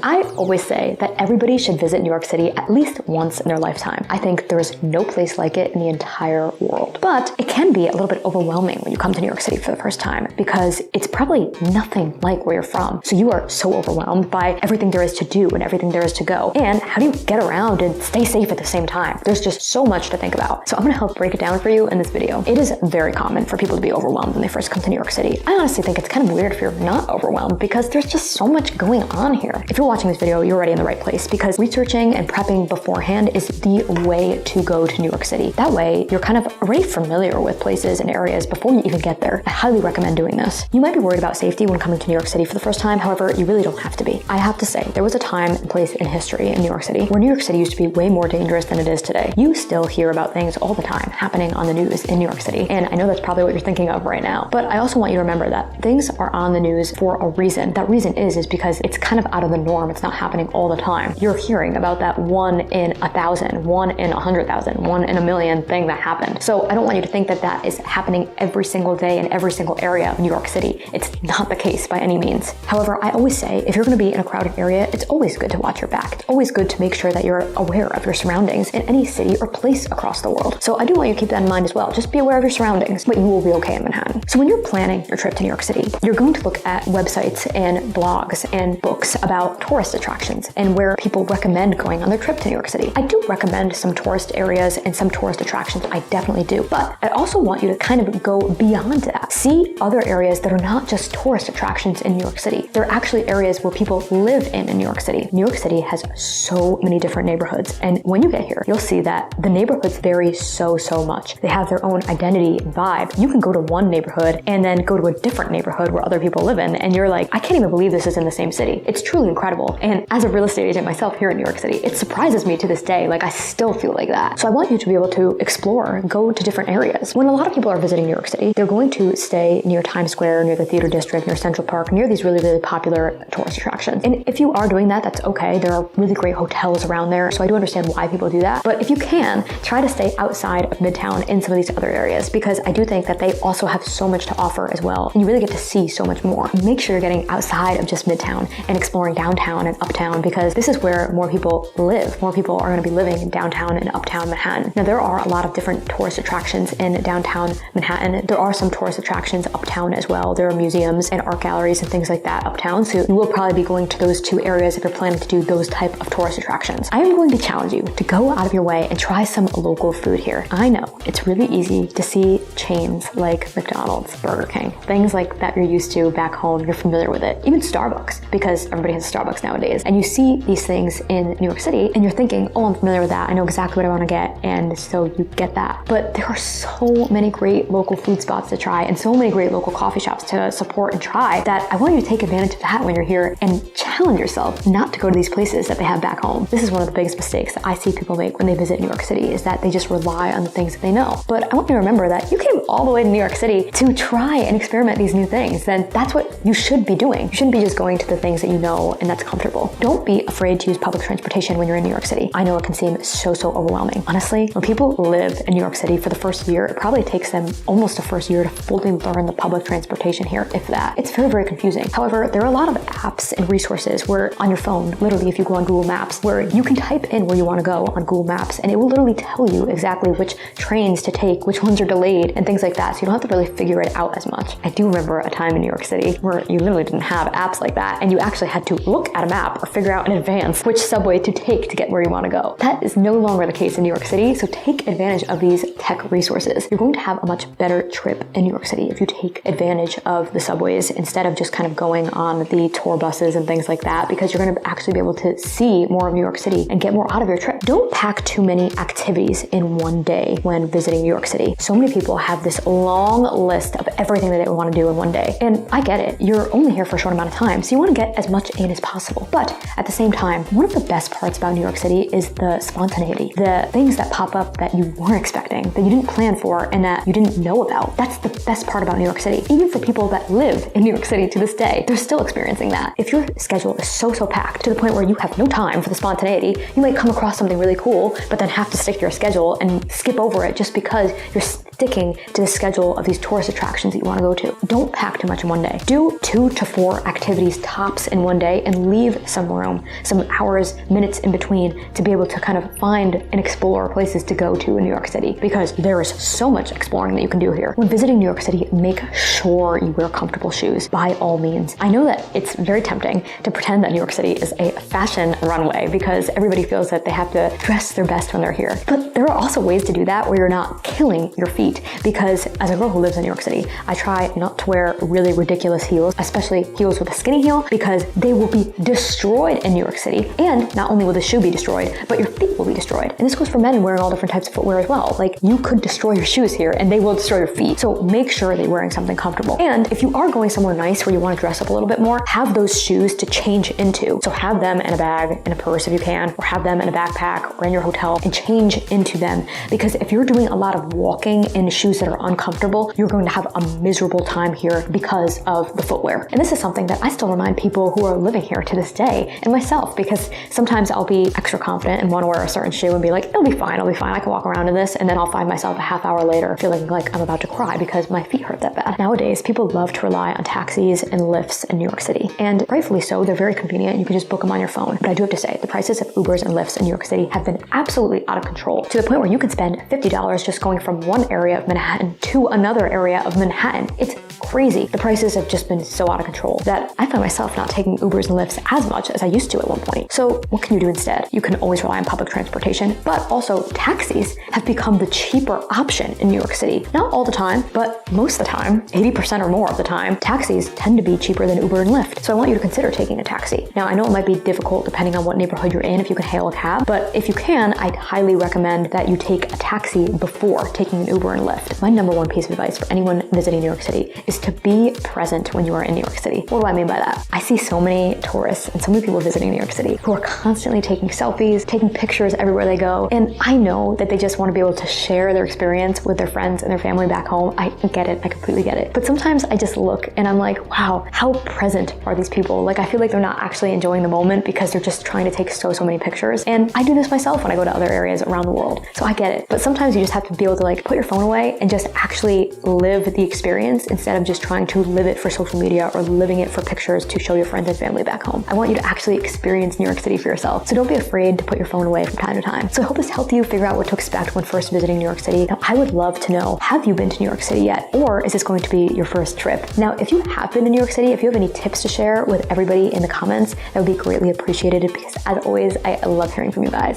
I always say that everybody should visit New York City at least once in their lifetime. I think there is no place like it in the entire world. But it can be a little bit overwhelming when you come to New York City for the first time because it's probably nothing like where you're from. So you are so overwhelmed by everything there is to do and everything there is to go. And how do you get around and stay safe at the same time? There's just so much to think about. So I'm gonna help break it down for you in this video. It is very common for people to be overwhelmed when they first come to New York City. I honestly think it's kind of weird if you're not overwhelmed because there's just so much going on here. If you're watching this video, you're already in the right place because researching and prepping beforehand is the way to go to New York City. That way, you're kind of already familiar with places and areas before you even get there. I highly recommend doing this. You might be worried about safety when coming to New York City for the first time. However, you really don't have to be. I have to say, there was a time and place in history in New York City where New York City used to be way more dangerous than it is today. You still hear about things all the time happening on the news in New York City. And I know that's probably what you're thinking of right now. But I also want you to remember that things are on the news for a reason. That reason is because it's kind of out of the norm. It's not happening all the time. You're hearing about that 1 in 1,000, 1 in 100,000, 1 in a million thing that happened. So I don't want you to think that that is happening every single day in every single area of New York City. It's not the case by any means. However, I always say if you're going to be in a crowded area, it's always good to watch your back. It's always good to make sure that you're aware of your surroundings in any city or place across the world. So I do want you to keep that in mind as well. Just be aware of your surroundings, but you will be okay in Manhattan. So when you're planning your trip to New York City, you're going to look at websites and blogs and books about tourist attractions and where people recommend going on their trip to New York City. I do recommend some tourist areas and some tourist attractions. I definitely do. But I also want you to kind of go beyond that. See other areas that are not just tourist attractions in New York City. They're actually areas where people live in New York City. New York City has so many different neighborhoods. And when you get here, you'll see that the neighborhoods vary so much. They have their own identity and vibe. You can go to one neighborhood and then go to a different neighborhood where other people live in. And you're like, I can't even believe this is in the same city. It's truly incredible. And as a real estate agent myself here in New York City, it surprises me to this day. Like I still feel like that. So I want you to be able to explore, go to different areas. When a lot of people are visiting New York City, they're going to stay near Times Square, near the Theater District, near Central Park, near these really popular tourist attractions. And if you are doing that, that's okay. There are really great hotels around there. So I do understand why people do that. But if you can, try to stay outside of Midtown in some of these other areas because I do think that they also have so much to offer as well. And you really get to see so much more. Make sure you're getting outside of just Midtown and exploring downtown and uptown because this is where more people live. More people are going to be living in downtown and uptown Manhattan. Now, there are a lot of different tourist attractions in downtown Manhattan. There are some tourist attractions uptown as well. There are museums and art galleries and things like that uptown. So you will probably be going to those two areas if you're planning to do those type of tourist attractions. I am going to challenge you to go out of your way and try some local food here. I know it's really easy to see chains like McDonald's, Burger King, things like that you're used to back home. You're familiar with it. Even Starbucks, because everybody has Starbucks nowadays. And you see these things in New York City and you're thinking, oh, I'm familiar with that. I know exactly what I want to get. And so you get that. But there are so many great local food spots to try and so many great local coffee shops to support and try that I want you to take advantage of that when you're here and challenge yourself not to go to these places that they have back home. This is one of the biggest mistakes that I see people make when they visit New York City is that they just rely on the things that they know. But I want you to remember that you came all the way to New York City to try and experiment these new things. Then that's what you should be doing. You shouldn't be just going to the things that you know and that's comfortable. Don't be afraid to use public transportation when you're in New York City. I know it can seem so overwhelming. Honestly, when people live in New York City for the first year, it probably takes them almost a first year to fully learn the public transportation here, if that. It's very confusing. However, there are a lot of apps and resources where on your phone, literally if you go on Google Maps, where you can type in where you want to go on Google Maps and it will literally tell you exactly which trains to take, which ones are delayed and things like that. So you don't have to really figure it out as much. I do remember a time in New York City where you literally didn't have apps like that and you actually had to look at a map or figure out in advance which subway to take to get where you want to go. That is no longer the case in New York City, so take advantage of these tech resources. You're going to have a much better trip in New York City if you take advantage of the subways instead of just kind of going on the tour buses and things like that, because you're going to actually be able to see more of New York City and get more out of your trip. Don't pack too many activities in one day when visiting New York City. So many people have this long list of everything that they want to do in one day. And I get it. You're only here for a short amount of time, so you want to get as much in as possible. But at the same time, one of the best parts about New York City is the spontaneity, the things that pop up that you weren't expecting, that you didn't plan for and that you didn't know about. That's the best part about New York City. Even for people that live in New York City to this day, they're still experiencing that. If your schedule is so packed to the point where you have no time for the spontaneity, you might come across something really cool, but then have to stick to your schedule and skip over it just because you're sticking to the schedule of these tourist attractions that you want to go to. Don't pack too much in one day. Do 2 to 4 activities tops in one day and leave some room, some hours, minutes in between to be able to kind of find and explore places to go to in New York City, because there is so much exploring that you can do here. When visiting New York City, make sure you wear comfortable shoes by all means. I know that it's very tempting to pretend that New York City is a fashion runway because everybody feels that they have to dress their best when they're here. But there are also ways to do that where you're not killing your feet, because as a girl who lives in New York City, I try not to wear really ridiculous heels, especially heels with a skinny heel, because they will be destroyed in New York City. And not only will the shoe be destroyed, but your feet will be destroyed. And this goes for men wearing all different types of footwear as well. Like, you could destroy your shoes here and they will destroy your feet. So make sure that you're wearing something comfortable. And if you are going somewhere nice where you want to dress up a little bit more, have those shoes to change into. So have them in a bag, in a purse if you can, or have them in a backpack or in your hotel and change into them. Because if you're doing a lot of walking in shoes that are uncomfortable, you're going to have a miserable time here because of the footwear. And this is something that I still remind people who are living here to this day, and myself, because sometimes I'll be extra confident and want to wear a certain shoe and be like, it'll be fine, I can walk around in this, and then I'll find myself a half hour later feeling like I'm about to cry because my feet hurt that bad. Nowadays, people love to rely on taxis and Lyfts in New York City, and rightfully so. They're very convenient. You can just book them on your phone. But I do have to say, the prices of Ubers and Lyfts in New York City have been absolutely out of control, to the point where you can spend $50 just going from one area of Manhattan to another area of Manhattan. It's crazy. The prices have just been so out of control that I find myself not taking Ubers and Lyfts as much as I used to at one point. So what can you do instead? You can always rely on public transportation, but also taxis have become the cheaper option in New York City. Not all the time, but most of the time, 80% or more of the time, taxis tend to be cheaper than Uber and Lyft. So I want you to consider taking a taxi. Now, I know it might be difficult depending on what neighborhood you're in if you can hail a cab, but if you can, I'd highly recommend that you take a taxi before taking an Uber and Lyft. My number one piece of advice for anyone visiting New York City is to be present when you are in New York City. What do I mean by that? I see so many tourists and so many people visiting New York City who are constantly taking selfies, taking pictures everywhere they go. And I know that they just want to be able to share their experience with their friends and their family back home. I get it. I completely get it. But sometimes I just look and I'm like, wow, how present are these people? Like, I feel like they're not actually enjoying the moment because they're just trying to take so many pictures. And I do this myself when I go to other areas around the world. So I get it. But sometimes you just have to be able to like put your phone away and just actually live the experience instead of just trying to live it for social media or living it for pictures to show your friends and family back home. I want you to actually experience New York City for yourself. So don't be afraid to put your phone away from time to time. So I hope this helped you figure out what to expect when first visiting New York City. Now, I would love to know, have you been to New York City yet? Or is this going to be your first trip? Now, if you have been to New York City, if you have any tips to share with everybody in the comments, that would be greatly appreciated, because as always, I love hearing from you guys.